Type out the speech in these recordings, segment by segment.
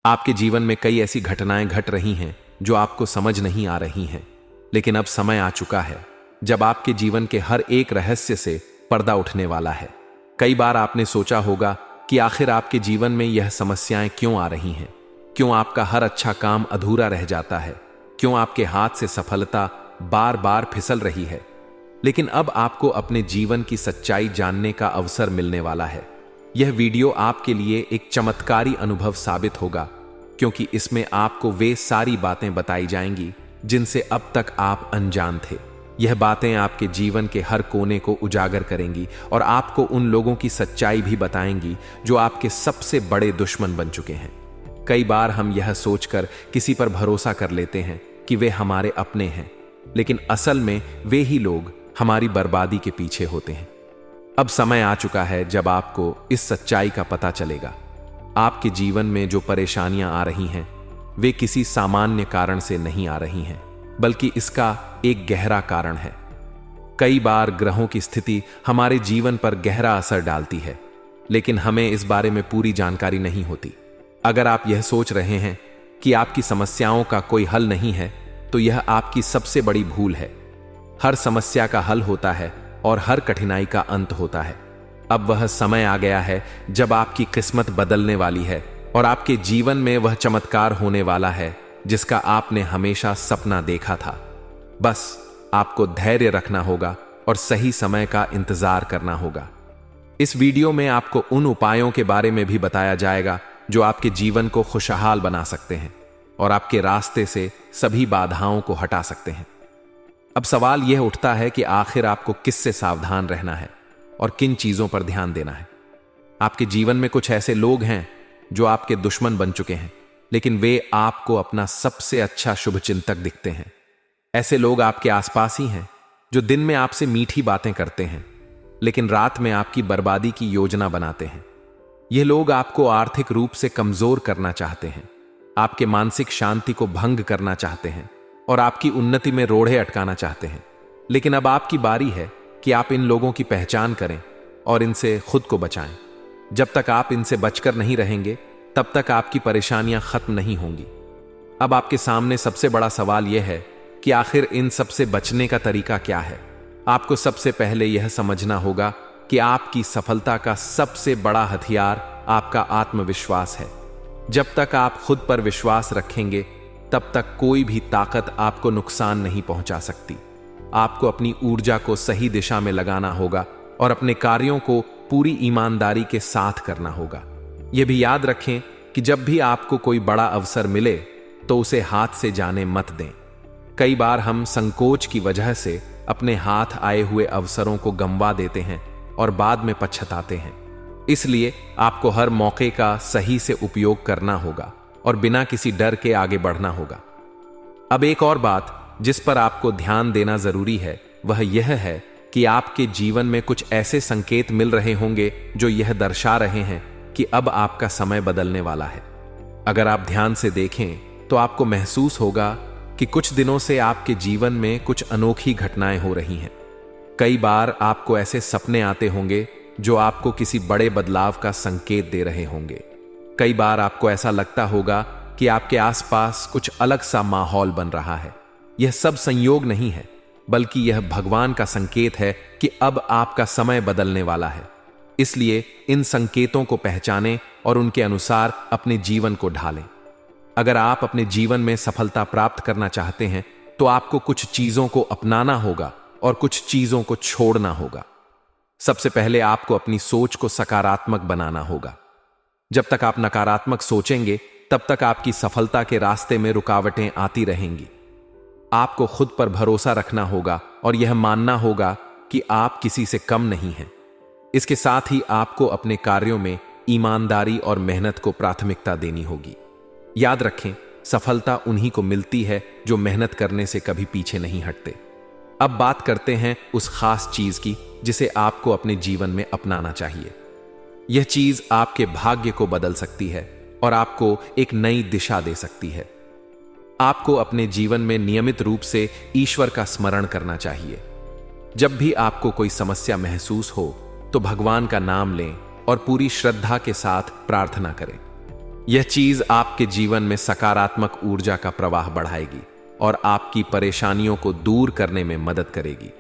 आपके जीवन में कई ऐसी घटनाएं घट रही हैं जो आपको समझ नहीं आ रही हैं, लेकिन अब समय आ चुका है जब आपके जीवन के हर एक रहस्य से पर्दा उठने वाला है। कई बार आपने सोचा होगा कि आखिर आपके जीवन में यह समस्याएं क्यों आ रही हैं, क्यों आपका हर अच्छा काम अधूरा रह जाता है, क्यों आपके हाथ से सफलता बार बार फिसल रही है। लेकिन अब आपको अपने जीवन की सच्चाई जानने का अवसर मिलने वाला है। यह वीडियो आपके लिए एक चमत्कारी अनुभव साबित होगा, क्योंकि इसमें आपको वे सारी बातें बताई जाएंगी जिनसे अब तक आप अनजान थे। यह बातें आपके जीवन के हर कोने को उजागर करेंगी और आपको उन लोगों की सच्चाई भी बताएंगी जो आपके सबसे बड़े दुश्मन बन चुके हैं। कई बार हम यह सोचकर किसी पर भरोसा कर लेते हैं कि वे हमारे अपने हैं, लेकिन असल में वे ही लोग हमारी बर्बादी के पीछे होते हैं। अब समय आ चुका है जब आपको इस सच्चाई का पता चलेगा। आपके जीवन में जो परेशानियां आ रही हैं, वे किसी सामान्य कारण से नहीं आ रही हैं, बल्कि इसका एक गहरा कारण है। कई बार ग्रहों की स्थिति हमारे जीवन पर गहरा असर डालती है, लेकिन हमें इस बारे में पूरी जानकारी नहीं होती। अगर आप यह सोच रहे हैं कि आपकी समस्याओं का कोई हल नहीं है, तो यह आपकी सबसे बड़ी भूल है। हर समस्या का हल होता है और हर कठिनाई का अंत होता है। अब वह समय आ गया है जब आपकी किस्मत बदलने वाली है और आपके जीवन में वह चमत्कार होने वाला है जिसका आपने हमेशा सपना देखा था। बस आपको धैर्य रखना होगा और सही समय का इंतजार करना होगा। इस वीडियो में आपको उन उपायों के बारे में भी बताया जाएगा जो आपके जीवन को खुशहाल बना सकते हैं और आपके रास्ते से सभी बाधाओं को हटा सकते हैं। अब सवाल यह उठता है कि आखिर आपको किससे सावधान रहना है और किन चीजों पर ध्यान देना है। आपके जीवन में कुछ ऐसे लोग हैं जो आपके दुश्मन बन चुके हैं, लेकिन वे आपको अपना सबसे अच्छा शुभचिंतक दिखते हैं। ऐसे लोग आपके आसपास ही हैं जो दिन में आपसे मीठी बातें करते हैं, लेकिन रात में आपकी बर्बादी की योजना बनाते हैं। ये लोग आपको आर्थिक रूप से कमजोर करना चाहते हैं, आपके मानसिक शांति को भंग करना चाहते हैं और आपकी उन्नति में रोड़े अटकाना चाहते हैं। लेकिन अब आपकी बारी है कि आप इन लोगों की पहचान करें और इनसे खुद को बचाएं। जब तक आप इनसे बचकर नहीं रहेंगे, तब तक आपकी परेशानियां खत्म नहीं होंगी। अब आपके सामने सबसे बड़ा सवाल यह है कि आखिर इन सबसे बचने का तरीका क्या है। आपको सबसे पहले यह समझना होगा कि आपकी सफलता का सबसे बड़ा हथियार आपका आत्मविश्वास है। जब तक आप खुद पर विश्वास रखेंगे, तब तक कोई भी ताकत आपको नुकसान नहीं पहुंचा सकती। आपको अपनी ऊर्जा को सही दिशा में लगाना होगा और अपने कार्यों को पूरी ईमानदारी के साथ करना होगा। यह भी याद रखें कि जब भी आपको कोई बड़ा अवसर मिले, तो उसे हाथ से जाने मत दें। कई बार हम संकोच की वजह से अपने हाथ आए हुए अवसरों को गंवा देते हैं और बाद में पछताते हैं। इसलिए आपको हर मौके का सही से उपयोग करना होगा और बिना किसी डर के आगे बढ़ना होगा। अब एक और बात जिस पर आपको ध्यान देना जरूरी है, वह यह है कि आपके जीवन में कुछ ऐसे संकेत मिल रहे होंगे जो यह दर्शा रहे हैं कि अब आपका समय बदलने वाला है। अगर आप ध्यान से देखें तो आपको महसूस होगा कि कुछ दिनों से आपके जीवन में कुछ अनोखी घटनाएं हो रही हैं। कई बार आपको ऐसे सपने आते होंगे जो आपको किसी बड़े बदलाव का संकेत दे रहे होंगे। कई बार आपको ऐसा लगता होगा कि आपके आसपास कुछ अलग सा माहौल बन रहा है। यह सब संयोग नहीं है, बल्कि यह भगवान का संकेत है कि अब आपका समय बदलने वाला है। इसलिए इन संकेतों को पहचानें और उनके अनुसार अपने जीवन को ढालें। अगर आप अपने जीवन में सफलता प्राप्त करना चाहते हैं, तो आपको कुछ चीजों को अपनाना होगा और कुछ चीजों को छोड़ना होगा। सबसे पहले आपको अपनी सोच को सकारात्मक बनाना होगा। जब तक आप नकारात्मक सोचेंगे, तब तक आपकी सफलता के रास्ते में रुकावटें आती रहेंगी। आपको खुद पर भरोसा रखना होगा और यह मानना होगा कि आप किसी से कम नहीं हैं। इसके साथ ही आपको अपने कार्यों में ईमानदारी और मेहनत को प्राथमिकता देनी होगी। याद रखें, सफलता उन्हीं को मिलती है जो मेहनत करने से कभी पीछे नहीं हटते। अब बात करते हैं उस खास चीज की जिसे आपको अपने जीवन में अपनाना चाहिए। यह चीज आपके भाग्य को बदल सकती है और आपको एक नई दिशा दे सकती है। आपको अपने जीवन में नियमित रूप से ईश्वर का स्मरण करना चाहिए। जब भी आपको कोई समस्या महसूस हो, तो भगवान का नाम लें और पूरी श्रद्धा के साथ प्रार्थना करें। यह चीज आपके जीवन में सकारात्मक ऊर्जा का प्रवाह बढ़ाएगी और आपकी परेशानियों को दूर करने में मदद करेगी।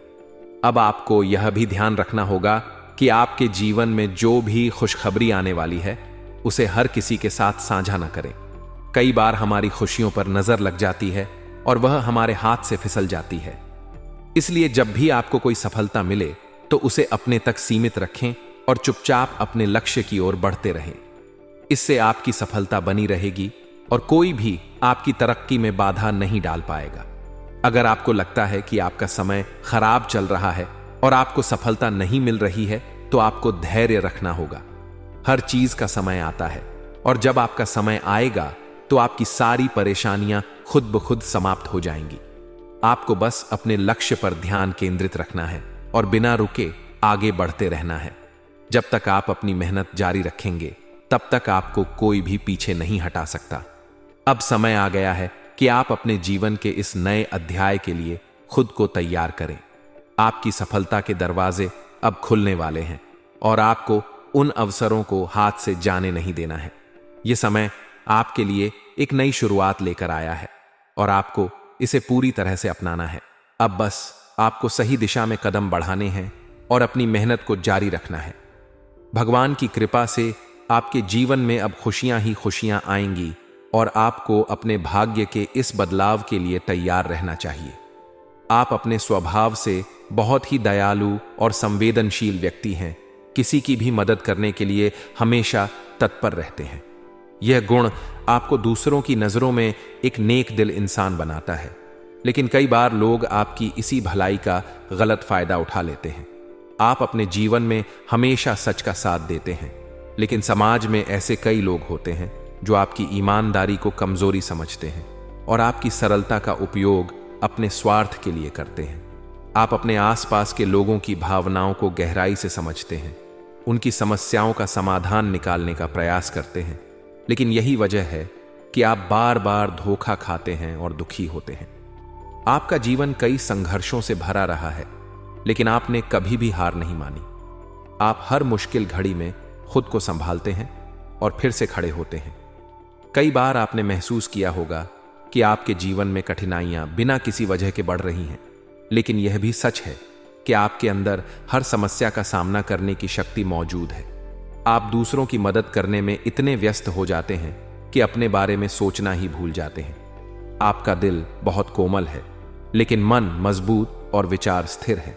अब आपको यह भी ध्यान रखना होगा कि आपके जीवन में जो भी खुशखबरी आने वाली है उसे हर किसी के साथ साझा न करें। कई बार हमारी खुशियों पर नजर लग जाती है और वह हमारे हाथ से फिसल जाती है। इसलिए जब भी आपको कोई सफलता मिले तो उसे अपने तक सीमित रखें और चुपचाप अपने लक्ष्य की ओर बढ़ते रहें। इससे आपकी सफलता बनी रहेगी और कोई भी आपकी तरक्की में बाधा नहीं डाल पाएगा। अगर आपको लगता है कि आपका समय खराब चल रहा है और आपको सफलता नहीं मिल रही है तो आपको धैर्य रखना होगा। हर चीज का समय आता है और जब आपका समय आएगा तो आपकी सारी परेशानियां खुद ब खुद समाप्त हो जाएंगी। आपको बस अपने लक्ष्य पर ध्यान केंद्रित रखना है और बिना रुके आगे बढ़ते रहना है। जब तक आप अपनी मेहनत जारी रखेंगे तब तक आपको कोई भी पीछे नहीं हटा सकता। अब समय आ गया है कि आप अपने जीवन के इस नए अध्याय के लिए खुद को तैयार करें। आपकी सफलता के दरवाजे अब खुलने वाले हैं और आपको उन अवसरों को हाथ से जाने नहीं देना है। यह समय आपके लिए एक नई शुरुआत लेकर आया है और आपको इसे पूरी तरह से अपनाना है। अब बस आपको सही दिशा में कदम बढ़ाने हैं और अपनी मेहनत को जारी रखना है। भगवान की कृपा से आपके जीवन में अब खुशियां ही खुशियां आएंगी और आपको अपने भाग्य के इस बदलाव के लिए तैयार रहना चाहिए। आप अपने स्वभाव से बहुत ही दयालु और संवेदनशील व्यक्ति हैं। किसी की भी मदद करने के लिए हमेशा तत्पर रहते हैं। यह गुण आपको दूसरों की नजरों में एक नेक दिल इंसान बनाता है, लेकिन कई बार लोग आपकी इसी भलाई का गलत फायदा उठा लेते हैं। आप अपने जीवन में हमेशा सच का साथ देते हैं, लेकिन समाज में ऐसे कई लोग होते हैं जो आपकी ईमानदारी को कमजोरी समझते हैं और आपकी सरलता का उपयोग अपने स्वार्थ के लिए करते हैं। आप अपने आसपास के लोगों की भावनाओं को गहराई से समझते हैं, उनकी समस्याओं का समाधान निकालने का प्रयास करते हैं, लेकिन यही वजह है कि आप बार बार धोखा खाते हैं और दुखी होते हैं। आपका जीवन कई संघर्षों से भरा रहा है, लेकिन आपने कभी भी हार नहीं मानी। आप हर मुश्किल घड़ी में खुद को संभालते हैं और फिर से खड़े होते हैं। कई बार आपने महसूस किया होगा कि आपके जीवन में कठिनाइयां बिना किसी वजह के बढ़ रही हैं, लेकिन यह भी सच है कि आपके अंदर हर समस्या का सामना करने की शक्ति मौजूद है। आप दूसरों की मदद करने में इतने व्यस्त हो जाते हैं कि अपने बारे में सोचना ही भूल जाते हैं। आपका दिल बहुत कोमल है, लेकिन मन मजबूत और विचार स्थिर है।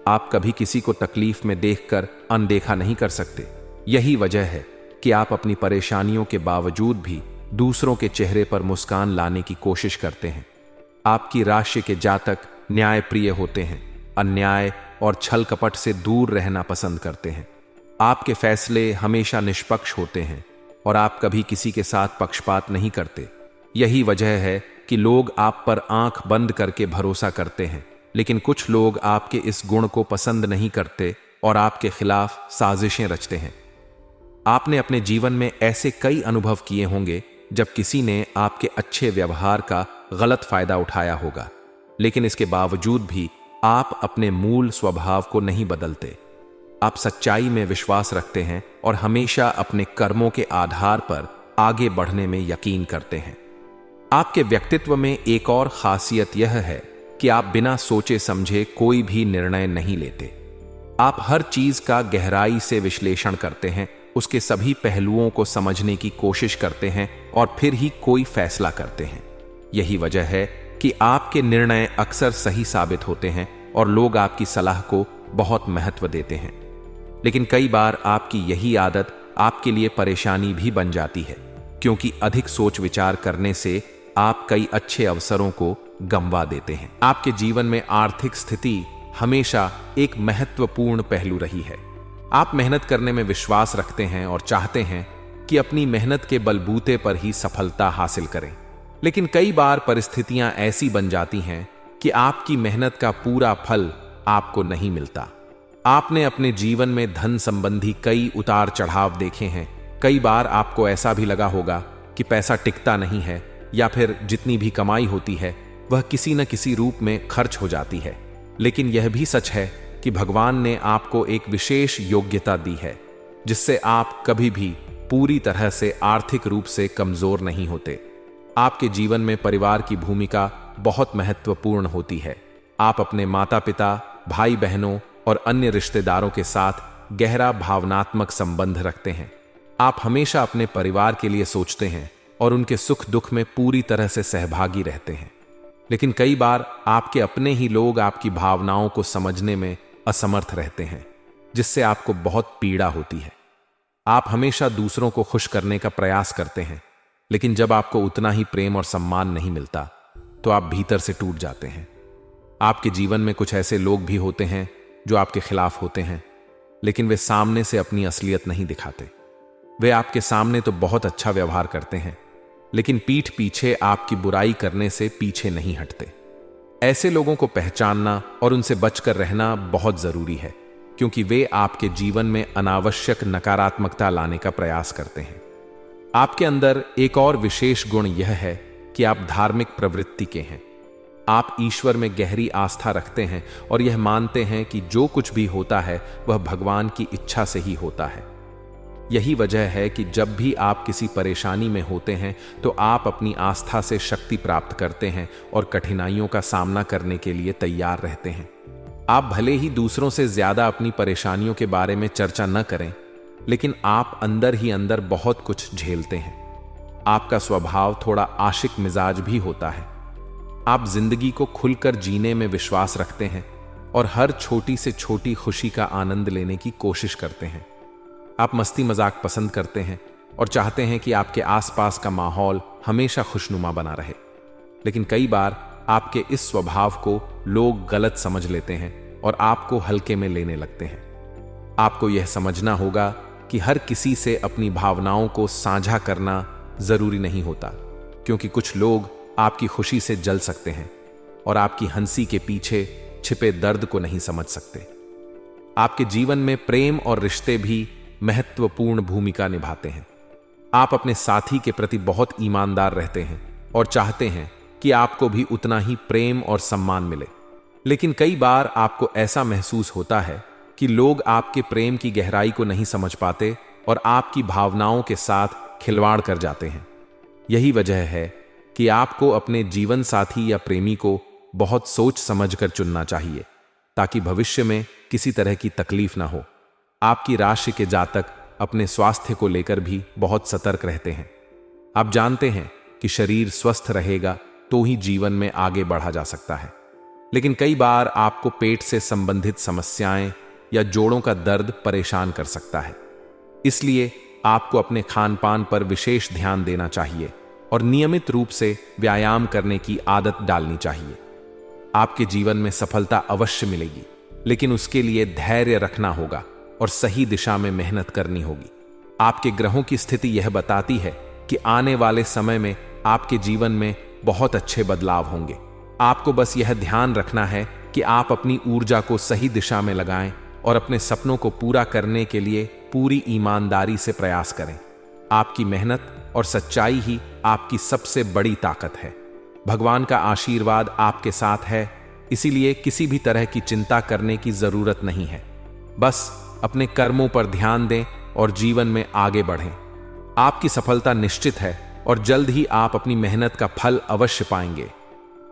आप कभी किसी को तकलीफ में देखकर अनदेखा नहीं कर सकते। यही वजह है कि आप अपनी परेशानियों के बावजूद भी दूसरों के चेहरे पर मुस्कान लाने की कोशिश करते हैं। आपकी राशि के जातक न्यायप्रिय होते हैं, अन्याय और छल कपट से दूर रहना पसंद करते हैं। आपके फैसले हमेशा निष्पक्ष होते हैं और आप कभी किसी के साथ पक्षपात नहीं करते। यही वजह है कि लोग आप पर आंख बंद करके भरोसा करते हैं, लेकिन कुछ लोग आपके इस गुण को पसंद नहीं करते और आपके खिलाफ साजिशें रचते हैं। आपने अपने जीवन में ऐसे कई अनुभव किए होंगे जब किसी ने आपके अच्छे व्यवहार का गलत फायदा उठाया होगा, लेकिन इसके बावजूद भी आप अपने मूल स्वभाव को नहीं बदलते। आप सच्चाई में विश्वास रखते हैं और हमेशा अपने कर्मों के आधार पर आगे बढ़ने में यकीन करते हैं। आपके व्यक्तित्व में एक और खासियत यह है कि आप बिना सोचे समझे कोई भी निर्णय नहीं लेते। आप हर चीज का गहराई से विश्लेषण करते हैं, उसके सभी पहलुओं को समझने की कोशिश करते हैं और फिर ही कोई फैसला करते हैं। यही वजह है कि आपके निर्णय अक्सर सही साबित होते हैं और लोग आपकी सलाह को बहुत महत्व देते हैं। लेकिन कई बार आपकी यही आदत आपके लिए परेशानी भी बन जाती है, क्योंकि अधिक सोच विचार करने से आप कई अच्छे अवसरों को गंवा देते हैं। आपके जीवन में आर्थिक स्थिति हमेशा एक महत्वपूर्ण पहलू रही है। आप मेहनत करने में विश्वास रखते हैं और चाहते हैं कि अपनी मेहनत के बलबूते पर ही सफलता हासिल करें। लेकिन कई बार परिस्थितियां ऐसी बन जाती हैं कि आपकी मेहनत का पूरा फल आपको नहीं मिलता। आपने अपने जीवन में धन संबंधी कई उतार चढ़ाव देखे हैं। कई बार आपको ऐसा भी लगा होगा कि पैसा टिकता नहीं है या फिर जितनी भी कमाई होती है वह किसी न किसी रूप में खर्च हो जाती है। लेकिन यह भी सच है कि भगवान ने आपको एक विशेष योग्यता दी है जिससे आप कभी भी पूरी तरह से आर्थिक रूप से कमजोर नहीं होते। आपके जीवन में परिवार की भूमिका बहुत महत्वपूर्ण होती है। आप अपने माता पिता, भाई बहनों और अन्य रिश्तेदारों के साथ गहरा भावनात्मक संबंध रखते हैं। आप हमेशा अपने परिवार के लिए सोचते हैं और उनके सुख दुख में पूरी तरह से सहभागी रहते हैं। लेकिन कई बार आपके अपने ही लोग आपकी भावनाओं को समझने में असमर्थ रहते हैं, जिससे आपको बहुत पीड़ा होती है। आप हमेशा दूसरों को खुश करने का प्रयास करते हैं, लेकिन जब आपको उतना ही प्रेम और सम्मान नहीं मिलता तो आप भीतर से टूट जाते हैं। आपके जीवन में कुछ ऐसे लोग भी होते हैं जो आपके खिलाफ होते हैं, लेकिन वे सामने से अपनी असलियत नहीं दिखाते। वे आपके सामने तो बहुत अच्छा व्यवहार करते हैं, लेकिन पीठ पीछे आपकी बुराई करने से पीछे नहीं हटते। ऐसे लोगों को पहचानना और उनसे बचकर रहना बहुत जरूरी है, क्योंकि वे आपके जीवन में अनावश्यक नकारात्मकता लाने का प्रयास करते हैं। आपके अंदर एक और विशेष गुण यह है कि आप धार्मिक प्रवृत्ति के हैं। आप ईश्वर में गहरी आस्था रखते हैं और यह मानते हैं कि जो कुछ भी होता है वह भगवान की इच्छा से ही होता है। यही वजह है कि जब भी आप किसी परेशानी में होते हैं तो आप अपनी आस्था से शक्ति प्राप्त करते हैं और कठिनाइयों का सामना करने के लिए तैयार रहते हैं। आप भले ही दूसरों से ज्यादा अपनी परेशानियों के बारे में चर्चा न करें, लेकिन आप अंदर ही अंदर बहुत कुछ झेलते हैं। आपका स्वभाव थोड़ा आशिक मिजाज भी होता है। आप जिंदगी को खुलकर जीने में विश्वास रखते हैं और हर छोटी से छोटी खुशी का आनंद लेने की कोशिश करते हैं। आप मस्ती मजाक पसंद करते हैं और चाहते हैं कि आपके आसपास का माहौल हमेशा खुशनुमा बना रहे। लेकिन कई बार आपके इस स्वभाव को लोग गलत समझ लेते हैं और आपको हल्के में लेने लगते हैं। आपको यह समझना होगा कि हर किसी से अपनी भावनाओं को साझा करना जरूरी नहीं होता, क्योंकि कुछ लोग आपकी खुशी से जल सकते हैं और आपकी हंसी के पीछे छिपे दर्द को नहीं समझ सकते। आपके जीवन में प्रेम और रिश्ते भी महत्वपूर्ण भूमिका निभाते हैं। आप अपने साथी के प्रति बहुत ईमानदार रहते हैं और चाहते हैं कि आपको भी उतना ही प्रेम और सम्मान मिले। लेकिन कई बार आपको ऐसा महसूस होता है कि लोग आपके प्रेम की गहराई को नहीं समझ पाते और आपकी भावनाओं के साथ खिलवाड़ कर जाते हैं। यही वजह है कि आपको अपने जीवन साथी या प्रेमी को बहुत सोच समझकर चुनना चाहिए, ताकि भविष्य में किसी तरह की तकलीफ ना हो। आपकी राशि के जातक अपने स्वास्थ्य को लेकर भी बहुत सतर्क रहते हैं। आप जानते हैं कि शरीर स्वस्थ रहेगा तो ही जीवन में आगे बढ़ा जा सकता है, लेकिन कई बार आपको पेट से संबंधित समस्याएं या जोड़ों का दर्द परेशान कर सकता है। इसलिए आपको अपने खान पान पर विशेष ध्यान देना चाहिए और नियमित रूप से व्यायाम करने की आदत डालनी चाहिए। आपके जीवन में सफलता अवश्य मिलेगी, लेकिन उसके लिए धैर्य रखना होगा और सही दिशा में मेहनत करनी होगी। आपके ग्रहों की स्थिति यह बताती है कि आने वाले समय में आपके जीवन में बहुत अच्छे बदलाव होंगे। आपको बस यह ध्यान रखना है कि आप अपनी ऊर्जा को सही दिशा में लगाएं और अपने सपनों को पूरा करने के लिए पूरी ईमानदारी से प्रयास करें। आपकी मेहनत और सच्चाई ही आपकी सबसे बड़ी ताकत है। भगवान का आशीर्वाद आपके साथ है, इसीलिए किसी भी तरह की चिंता करने की जरूरत नहीं है। बस अपने कर्मों पर ध्यान दें और जीवन में आगे बढ़ें। आपकी सफलता निश्चित है और जल्द ही आप अपनी मेहनत का फल अवश्य पाएंगे।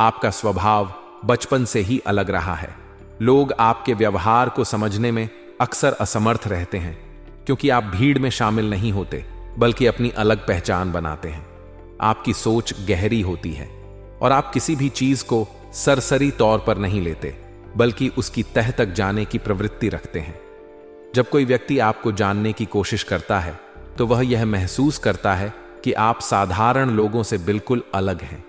आपका स्वभाव बचपन से ही अलग रहा है। लोग आपके व्यवहार को समझने में अक्सर असमर्थ रहते हैं, क्योंकि आप भीड़ में शामिल नहीं होते, बल्कि अपनी अलग पहचान बनाते हैं। आपकी सोच गहरी होती है और आप किसी भी चीज को सरसरी तौर पर नहीं लेते, बल्कि उसकी तह तक जाने की प्रवृत्ति रखते हैं। जब कोई व्यक्ति आपको जानने की कोशिश करता है तो वह यह महसूस करता है कि आप साधारण लोगों से बिल्कुल अलग हैं।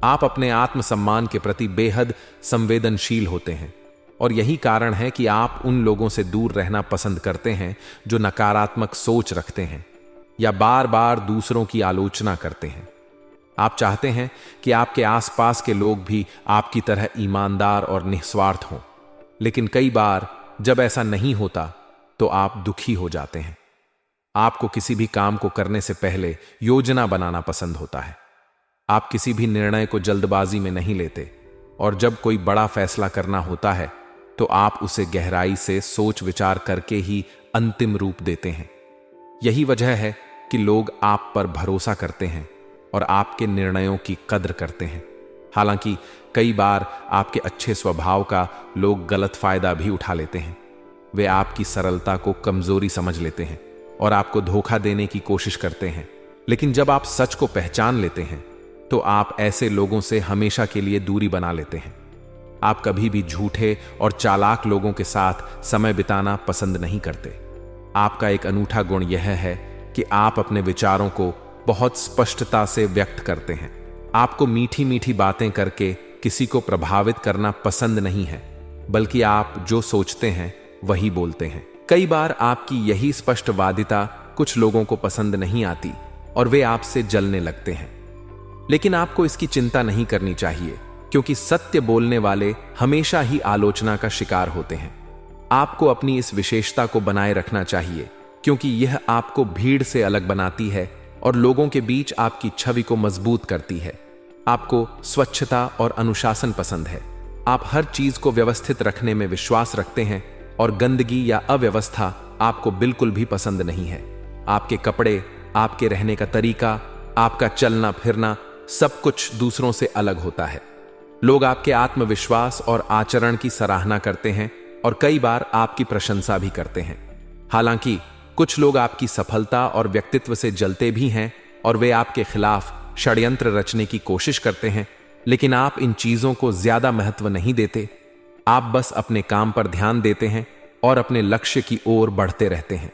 आप अपने आत्मसम्मान के प्रति बेहद संवेदनशील होते हैं और यही कारण है कि आप उन लोगों से दूर रहना पसंद करते हैं जो नकारात्मक सोच रखते हैं या बार बार दूसरों की आलोचना करते हैं। आप चाहते हैं कि आपके आसपास के लोग भी आपकी तरह ईमानदार और निस्वार्थ हों, लेकिन कई बार जब ऐसा नहीं होता तो आप दुखी हो जाते हैं। आपको किसी भी काम को करने से पहले योजना बनाना पसंद होता है। आप किसी भी निर्णय को जल्दबाजी में नहीं लेते और जब कोई बड़ा फैसला करना होता है तो आप उसे गहराई से सोच विचार करके ही अंतिम रूप देते हैं। यही वजह है कि लोग आप पर भरोसा करते हैं और आपके निर्णयों की कद्र करते हैं। हालांकि कई बार आपके अच्छे स्वभाव का लोग गलत फायदा भी उठा लेते हैं। वे आपकी सरलता को कमजोरी समझ लेते हैं और आपको धोखा देने की कोशिश करते हैं। लेकिन जब आप सच को पहचान लेते हैं तो आप ऐसे लोगों से हमेशा के लिए दूरी बना लेते हैं। आप कभी भी झूठे और चालाक लोगों के साथ समय बिताना पसंद नहीं करते। आपका एक अनूठा गुण यह है कि आप अपने विचारों को बहुत स्पष्टता से व्यक्त करते हैं। आपको मीठी मीठी बातें करके किसी को प्रभावित करना पसंद नहीं है, बल्कि आप जो सोचते हैं वही बोलते हैं। कई बार आपकी यही स्पष्टवादिता कुछ लोगों को पसंद नहीं आती और वे आपसे जलने लगते हैं। लेकिन आपको इसकी चिंता नहीं करनी चाहिए, क्योंकि सत्य बोलने वाले हमेशा ही आलोचना का शिकार होते हैं। आपको अपनी इस विशेषता को बनाए रखना चाहिए, क्योंकि यह आपको भीड़ से अलग बनाती है और लोगों के बीच आपकी छवि को मजबूत करती है। आपको स्वच्छता और अनुशासन पसंद है। आप हर चीज को व्यवस्थित रखने में विश्वास रखते हैं और गंदगी या अव्यवस्था आपको बिल्कुल भी पसंद नहीं है। आपके कपड़े, आपके रहने का तरीका, आपका चलना फिरना सब कुछ दूसरों से अलग होता है। लोग आपके आत्मविश्वास और आचरण की सराहना करते हैं और कई बार आपकी प्रशंसा भी करते हैं। हालांकि कुछ लोग आपकी सफलता और व्यक्तित्व से जलते भी हैं और वे आपके खिलाफ षड्यंत्र रचने की कोशिश करते हैं, लेकिन आप इन चीजों को ज्यादा महत्व नहीं देते। आप बस अपने काम पर ध्यान देते हैं और अपने लक्ष्य की ओर बढ़ते रहते हैं।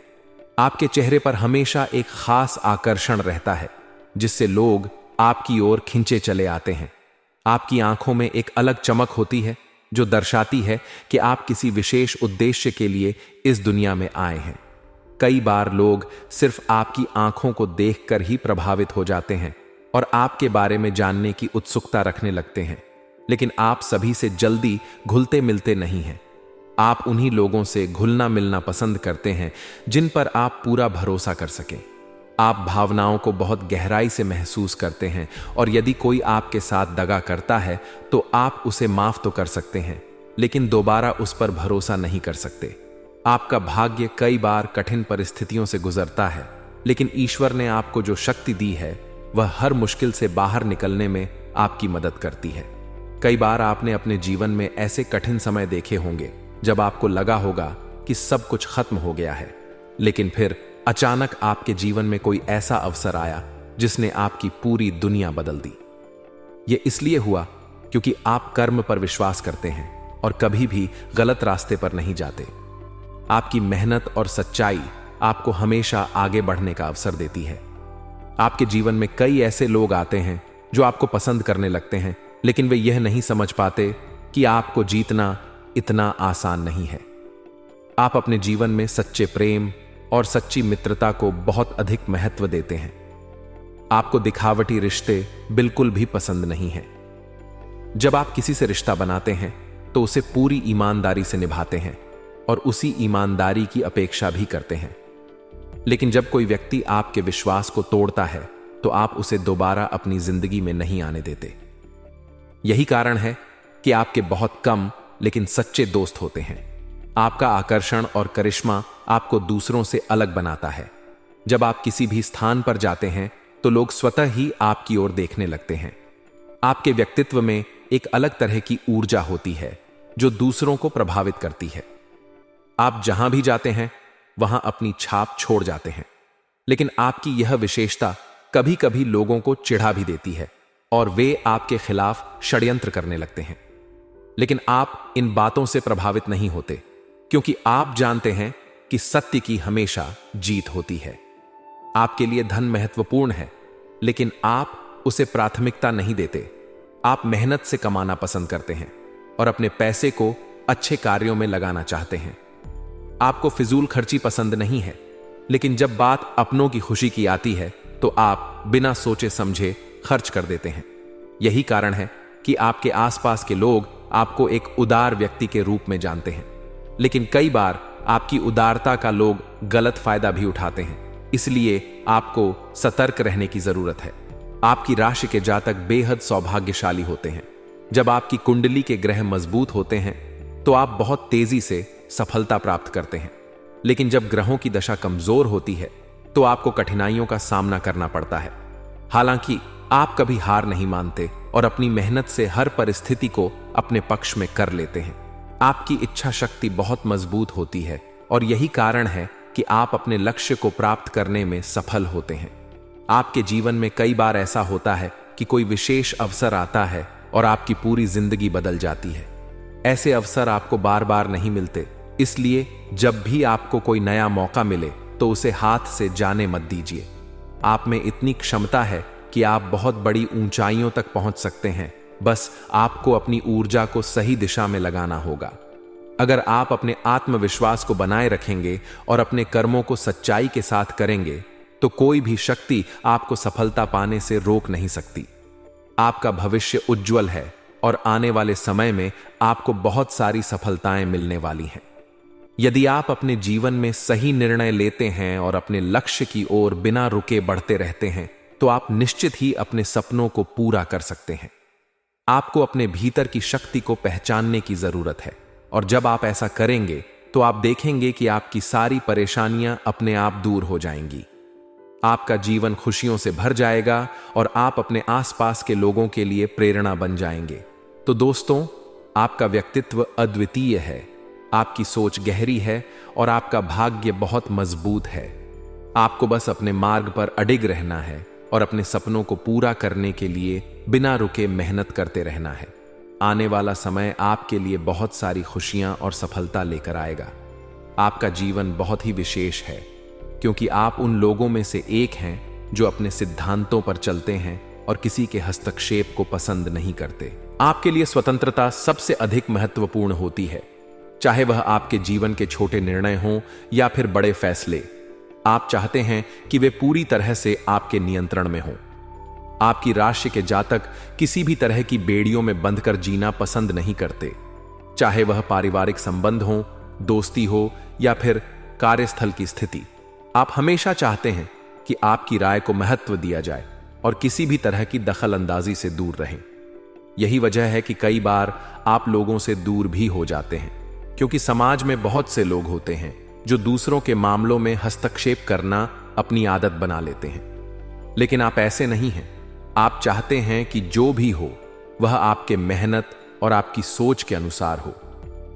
आपके चेहरे पर हमेशा एक खास आकर्षण रहता है, जिससे लोग आपकी ओर खींचे चले आते हैं। आपकी आंखों में एक अलग चमक होती है जो दर्शाती है कि आप किसी विशेष उद्देश्य के लिए इस दुनिया में आए हैं। कई बार लोग सिर्फ आपकी आंखों को देखकर ही प्रभावित हो जाते हैं और आपके बारे में जानने की उत्सुकता रखने लगते हैं, लेकिन आप सभी से जल्दी घुलते मिलते नहीं हैं। आप उन्हीं लोगों से घुलना मिलना पसंद करते हैं जिन पर आप पूरा भरोसा कर सकें। आप भावनाओं को बहुत गहराई से महसूस करते हैं और यदि कोई आपके साथ दगा करता है तो आप उसे माफ तो कर सकते हैं, लेकिन दोबारा उस पर भरोसा नहीं कर सकते। आपका भाग्य कई बार कठिन परिस्थितियों से गुजरता है, लेकिन ईश्वर ने आपको जो शक्ति दी है वह हर मुश्किल से बाहर निकलने में आपकी मदद करती है। कई बार आपने अपने जीवन में ऐसे कठिन समय देखे होंगे जब आपको लगा होगा कि सब कुछ खत्म हो गया है, लेकिन फिर अचानक आपके जीवन में कोई ऐसा अवसर आया जिसने आपकी पूरी दुनिया बदल दी। यह इसलिए हुआ क्योंकि आप कर्म पर विश्वास करते हैं और कभी भी गलत रास्ते पर नहीं जाते। आपकी मेहनत और सच्चाई आपको हमेशा आगे बढ़ने का अवसर देती है। आपके जीवन में कई ऐसे लोग आते हैं जो आपको पसंद करने लगते हैं, लेकिन वे यह नहीं समझ पाते कि आपको जीतना इतना आसान नहीं है। आप अपने जीवन में सच्चे प्रेम और सच्ची मित्रता को बहुत अधिक महत्व देते हैं। आपको दिखावटी रिश्ते बिल्कुल भी पसंद नहीं हैं। जब आप किसी से रिश्ता बनाते हैं तो उसे पूरी ईमानदारी से निभाते हैं और उसी ईमानदारी की अपेक्षा भी करते हैं। लेकिन जब कोई व्यक्ति आपके विश्वास को तोड़ता है तो आप उसे दोबारा अपनी जिंदगी में नहीं आने देते। यही कारण है कि आपके बहुत कम लेकिन सच्चे दोस्त होते हैं। आपका आकर्षण और करिश्मा आपको दूसरों से अलग बनाता है। जब आप किसी भी स्थान पर जाते हैं तो लोग स्वतः ही आपकी ओर देखने लगते हैं। आपके व्यक्तित्व में एक अलग तरह की ऊर्जा होती है जो दूसरों को प्रभावित करती है। आप जहां भी जाते हैं वहां अपनी छाप छोड़ जाते हैं, लेकिन आपकी यह विशेषता कभी कभी लोगों को चिढ़ा भी देती है और वे आपके खिलाफ षड्यंत्र करने लगते हैं। लेकिन आप इन बातों से प्रभावित नहीं होते, क्योंकि आप जानते हैं कि सत्य की हमेशा जीत होती है। आपके लिए धन महत्वपूर्ण है, लेकिन आप उसे प्राथमिकता नहीं देते। आप मेहनत से कमाना पसंद करते हैं और अपने पैसे को अच्छे कार्यों में लगाना चाहते हैं। आपको फिजूल खर्ची पसंद नहीं है, लेकिन जब बात अपनों की खुशी की आती है तो आप बिना सोचे समझे खर्च कर देते हैं। यही कारण है कि आपके आसपास के लोग आपको एक उदार व्यक्ति के रूप में जानते हैं, लेकिन कई बार आपकी उदारता का लोग गलत फायदा भी उठाते हैं। इसलिए आपको सतर्क रहने की जरूरत है। आपकी राशि के जातक बेहद सौभाग्यशाली होते हैं। जब आपकी कुंडली के ग्रह मजबूत होते हैं तो आप बहुत तेजी से सफलता प्राप्त करते हैं, लेकिन जब ग्रहों की दशा कमजोर होती है तो आपको कठिनाइयों का सामना करना पड़ता है। हालांकि आप कभी हार नहीं मानते और अपनी मेहनत से हर परिस्थिति को अपने पक्ष में कर लेते हैं। आपकी इच्छा शक्ति बहुत मजबूत होती है और यही कारण है कि आप अपने लक्ष्य को प्राप्त करने में सफल होते हैं। आपके जीवन में कई बार ऐसा होता है कि कोई विशेष अवसर आता है और आपकी पूरी जिंदगी बदल जाती है। ऐसे अवसर आपको बार बार नहीं मिलते, इसलिए जब भी आपको कोई नया मौका मिले तो उसे हाथ से जाने मत दीजिए। आप में इतनी क्षमता है कि आप बहुत बड़ी ऊंचाइयों तक पहुंच सकते हैं, बस आपको अपनी ऊर्जा को सही दिशा में लगाना होगा। अगर आप अपने आत्मविश्वास को बनाए रखेंगे और अपने कर्मों को सच्चाई के साथ करेंगे तो कोई भी शक्ति आपको सफलता पाने से रोक नहीं सकती। आपका भविष्य उज्जवल है और आने वाले समय में आपको बहुत सारी सफलताएं मिलने वाली हैं। यदि आप अपने जीवन में सही निर्णय लेते हैं और अपने लक्ष्य की ओर बिना रुके बढ़ते रहते हैं तो आप निश्चित ही अपने सपनों को पूरा कर सकते हैं। आपको अपने भीतर की शक्ति को पहचानने की जरूरत है और जब आप ऐसा करेंगे तो आप देखेंगे कि आपकी सारी परेशानियां अपने आप दूर हो जाएंगी। आपका जीवन खुशियों से भर जाएगा और आप अपने आसपास के लोगों के लिए प्रेरणा बन जाएंगे। तो दोस्तों, आपका व्यक्तित्व अद्वितीय है, आपकी सोच गहरी है और आपका भाग्य बहुत मजबूत है। आपको बस अपने मार्ग पर अडिग रहना है और अपने सपनों को पूरा करने के लिए बिना रुके मेहनत करते रहना है। आने वाला समय आपके लिए बहुत सारी खुशियां और सफलता लेकर आएगा। आपका जीवन बहुत ही विशेष है क्योंकि आप उन लोगों में से एक हैं जो अपने सिद्धांतों पर चलते हैं और किसी के हस्तक्षेप को पसंद नहीं करते। आपके लिए स्वतंत्रता सबसे अधिक महत्वपूर्ण होती है, चाहे वह आपके जीवन के छोटे निर्णय हों या फिर बड़े फैसले। आप चाहते हैं कि वे पूरी तरह से आपके नियंत्रण में हों। आपकी राशि के जातक किसी भी तरह की बेड़ियों में बंधकर जीना पसंद नहीं करते, चाहे वह पारिवारिक संबंध हो, दोस्ती हो या फिर कार्यस्थल की स्थिति। आप हमेशा चाहते हैं कि आपकी राय को महत्व दिया जाए और किसी भी तरह की दखल अंदाजी से दूर रहें। यही वजह है कि कई बार आप लोगों से दूर भी हो जाते हैं क्योंकि समाज में बहुत से लोग होते हैं जो दूसरों के मामलों में हस्तक्षेप करना अपनी आदत बना लेते हैं। लेकिन आप ऐसे नहीं हैं। आप चाहते हैं कि जो भी हो वह आपके मेहनत और आपकी सोच के अनुसार हो।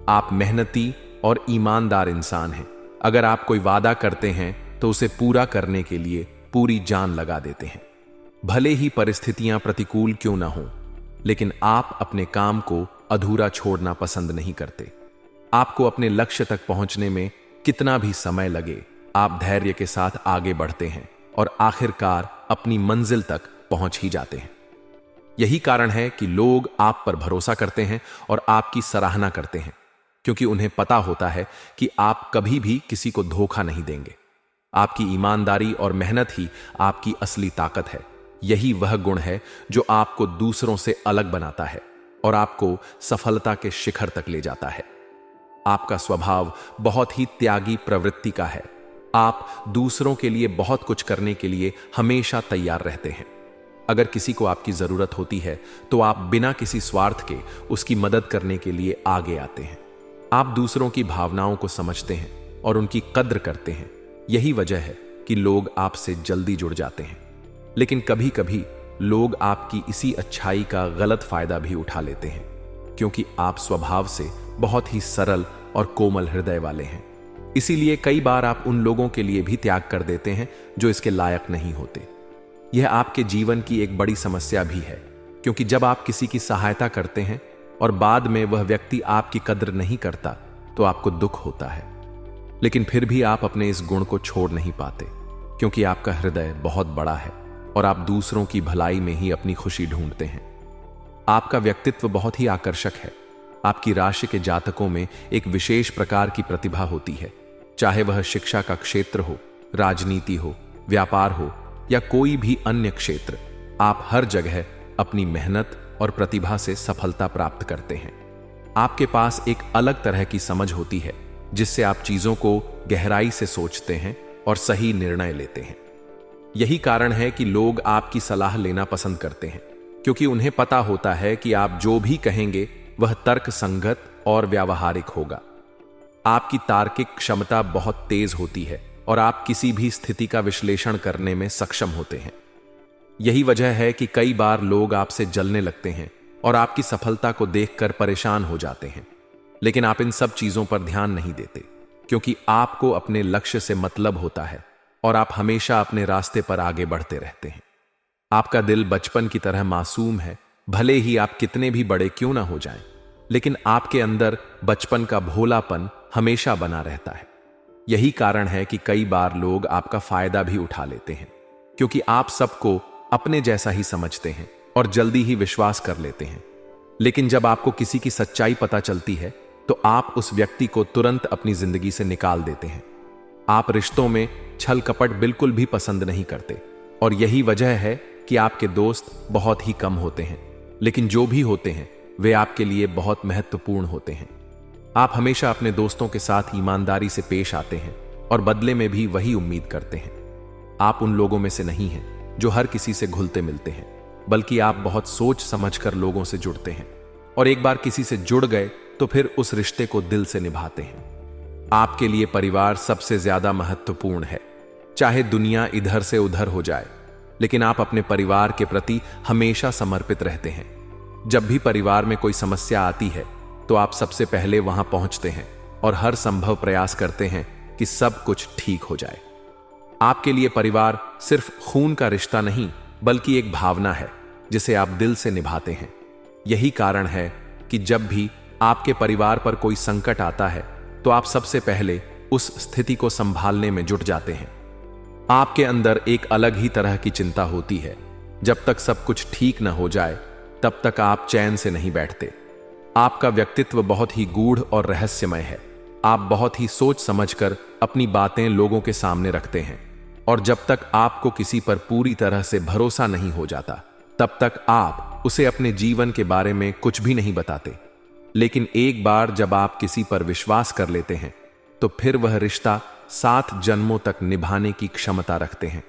आप मेहनती और ईमानदार इंसान हैं। अगर आप कोई वादा करते हैं तो उसे पूरा करने के लिए पूरी जान लगा देते हैं, भले ही परिस्थितियां प्रतिकूल क्यों ना हो। लेकिन आप अपने काम को अधूरा छोड़ना पसंद नहीं करते। आपको अपने लक्ष्य तक पहुंचने में कितना भी समय लगे, आप धैर्य के साथ आगे बढ़ते हैं और आखिरकार अपनी मंजिल तक पहुंच ही जाते हैं। यही कारण है कि लोग आप पर भरोसा करते हैं और आपकी सराहना करते हैं क्योंकि उन्हें पता होता है कि आप कभी भी किसी को धोखा नहीं देंगे। आपकी ईमानदारी और मेहनत ही आपकी असली ताकत है। यही वह गुण है जो आपको दूसरों से अलग बनाता है और आपको सफलता के शिखर तक ले जाता है। आपका स्वभाव बहुत ही त्यागी प्रवृत्ति का है। आप दूसरों के लिए बहुत कुछ करने के लिए हमेशा तैयार रहते हैं। अगर किसी को आपकी जरूरत होती है तो आप बिना किसी स्वार्थ के उसकी मदद करने के लिए आगे आते हैं। आप दूसरों की भावनाओं को समझते हैं और उनकी कद्र करते हैं। यही वजह है कि लोग आपसे जल्दी जुड़ जाते हैं। लेकिन कभी कभी लोग आपकी इसी अच्छाई का गलत फायदा भी उठा लेते हैं क्योंकि आप स्वभाव से बहुत ही सरल और कोमल हृदय वाले हैं। इसीलिए कई बार आप उन लोगों के लिए भी त्याग कर देते हैं जो इसके लायक नहीं होते। यह आपके जीवन की एक बड़ी समस्या भी है क्योंकि जब आप किसी की सहायता करते हैं और बाद में वह व्यक्ति आपकी कद्र नहीं करता तो आपको दुख होता है। लेकिन फिर भी आप अपने इस गुण को छोड़ नहीं पाते क्योंकि आपका हृदय बहुत बड़ा है और आप दूसरों की भलाई में ही अपनी खुशी ढूंढते हैं। आपका व्यक्तित्व बहुत ही आकर्षक है। आपकी राशि के जातकों में एक विशेष प्रकार की प्रतिभा होती है, चाहे वह शिक्षा का क्षेत्र हो, राजनीति हो, व्यापार हो या कोई भी अन्य क्षेत्र। आप हर जगह अपनी मेहनत और प्रतिभा से सफलता प्राप्त करते हैं। आपके पास एक अलग तरह की समझ होती है जिससे आप चीजों को गहराई से सोचते हैं और सही निर्णय लेते हैं। यही कारण है कि लोग आपकी सलाह लेना पसंद करते हैं क्योंकि उन्हें पता होता है कि आप जो भी कहेंगे वह तर्क संगत और व्यावहारिक होगा। आपकी तार्किक क्षमता बहुत तेज होती है और आप किसी भी स्थिति का विश्लेषण करने में सक्षम होते हैं। यही वजह है कि कई बार लोग आपसे जलने लगते हैं और आपकी सफलता को देखकर परेशान हो जाते हैं। लेकिन आप इन सब चीजों पर ध्यान नहीं देते, क्योंकि आपको अपने लक्ष्य से मतलब होता है और आप हमेशा अपने रास्ते पर आगे बढ़ते रहते हैं। आपका दिल बचपन की तरह मासूम है, भले ही आप कितने भी बड़े क्यों ना हो जाएं, लेकिन आपके अंदर बचपन का भोलापन हमेशा बना रहता है। यही कारण है कि कई बार लोग आपका फायदा भी उठा लेते हैं, क्योंकि आप सबको अपने जैसा ही समझते हैं और जल्दी ही विश्वास कर लेते हैं। लेकिन जब आपको किसी की सच्चाई पता चलती है तो आप उस व्यक्ति को तुरंत अपनी जिंदगी से निकाल देते हैं। आप रिश्तों में छल कपट बिल्कुल भी पसंद नहीं करते, और यही वजह है कि आपके दोस्त बहुत ही कम होते हैं, लेकिन जो भी होते हैं वे आपके लिए बहुत महत्वपूर्ण होते हैं। आप हमेशा अपने दोस्तों के साथ ईमानदारी से पेश आते हैं और बदले में भी वही उम्मीद करते हैं। आप उन लोगों में से नहीं हैं जो हर किसी से घुलते मिलते हैं, बल्कि आप बहुत सोच समझकर लोगों से जुड़ते हैं, और एक बार किसी से जुड़ गए तो फिर उस रिश्ते को दिल से निभाते हैं। आपके लिए परिवार सबसे ज्यादा महत्वपूर्ण है। चाहे दुनिया इधर से उधर हो जाए, लेकिन आप अपने परिवार के प्रति हमेशा समर्पित रहते हैं। जब भी परिवार में कोई समस्या आती है तो आप सबसे पहले वहां पहुंचते हैं और हर संभव प्रयास करते हैं कि सब कुछ ठीक हो जाए। आपके लिए परिवार सिर्फ खून का रिश्ता नहीं, बल्कि एक भावना है जिसे आप दिल से निभाते हैं। यही कारण है कि जब भी आपके परिवार पर कोई संकट आता है तो आप सबसे पहले उस स्थिति को संभालने में जुट जाते हैं। आपके अंदर एक अलग ही तरह की चिंता होती है। जब तक सब कुछ ठीक न हो जाए तब तक आप चैन से नहीं बैठते। आपका व्यक्तित्व बहुत ही गूढ़ और रहस्यमय है। आप बहुत ही सोच समझकर अपनी बातें लोगों के सामने रखते हैं, और जब तक आपको किसी पर पूरी तरह से भरोसा नहीं हो जाता तब तक आप उसे अपने जीवन के बारे में कुछ भी नहीं बताते। लेकिन एक बार जब आप किसी पर विश्वास कर लेते हैं तो फिर वह रिश्ता 7 जन्मों तक निभाने की क्षमता रखते हैं।